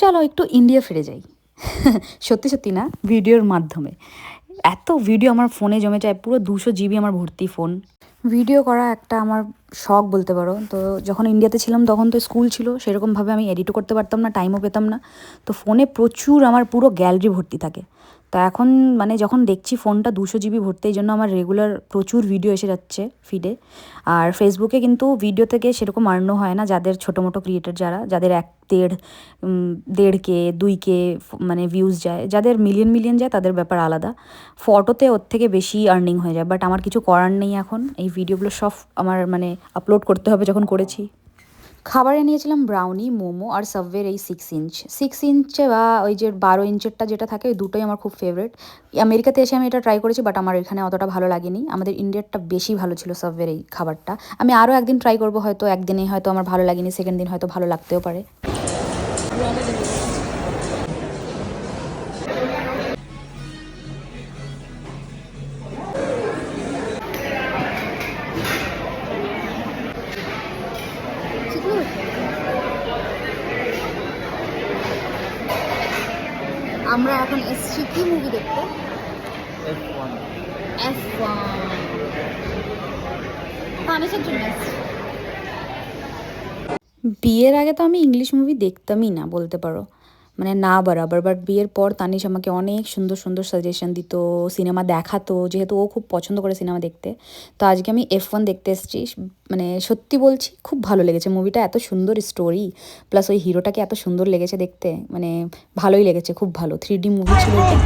চলো একটু ইন্ডিয়া ফিরে যাই। সত্যি সত্যি না, ভিডিওর মাধ্যমে। এত ভিডিও আমার ফোনে জমে যায়, পুরো 200 GB আমার ভর্তি ফোন। ভিডিও করা একটা আমার শখ বলতে পারো। তো যখন ইন্ডিয়াতে ছিলাম তখন তো স্কুল ছিল, সেরকমভাবে আমি এডিটও করতে পারতাম না, টাইমও পেতাম না। তো ফোনে প্রচুর আমার পুরো গ্যালারি ভর্তি থাকে। তো এখন মানে যখন দেখছি ফোনটা 200 GB ভর্তি, এই জন্য আমার রেগুলার প্রচুর ভিডিও এসে যাচ্ছে ফিডে। আর ফেসবুকে কিন্তু ভিডিও থেকে সেরকম আর্নও হয় না, যাদের ছোটো মোটো ক্রিয়েটার যাদের 1.5K 2K মানে ভিউজ যায়, যাদের মিলিয়ন মিলিয়ন যায় তাদের ব্যাপার আলাদা। ফটোতে ওর থেকে বেশি আর্নিং হয়ে যায়, বাট আমার কিছু করার নেই এখন। এই ভিডিওগুলো সব আমার মানে আপলোড করতে হবে যখন করেছি। খাবারে নিয়েছিলাম ব্রাউনি, মোমো আর সাবওয়ের এই 6 ইঞ্চ। 6 ইঞ্চে বা ওই যে 12 ইঞ্চেরটা যেটা থাকে, ওই দুটোই আমার খুব ফেভারিট। আমেরিকাতে এসে আমি এটা ট্রাই করেছি, বাট আমার এখানে অতটা ভালো লাগেনি। আমাদের ইন্ডিয়ারটা বেশি ভালো ছিল, সাবওয়ের এই খাবারটা। আমি আরও একদিন ট্রাই করবো, হয়তো একদিনে হয়তো আমার ভালো লাগেনি, সেকেন্ড দিন হয়তো ভালো লাগতেও পারে। আমরা এখন এসছি কি মুভি দেখতে? F1 তানিশের জন্য এসছি। বিয়ের আগে তো আমি ইংলিশ মুভি দেখতামই না বলতে পারো, মানে না বরাবর। বাট বিয়ের পর তানিশ আমাকে অনেক সুন্দর সুন্দর সাজেশন দিত, সিনেমা দেখাতো, যেহেতু ও খুব পছন্দ করে সিনেমা দেখতে। তো আজকে আমি F1 দেখতে এসেছি। মানে সত্যি বলছি, খুব ভালো লেগেছে মুভিটা। এত সুন্দর স্টোরি, প্লাস ওই হিরোটাকে এত সুন্দর লেগেছে দেখতে, মানে ভালোই লেগেছে, খুব ভালো 3D মুভি ছিল এটা।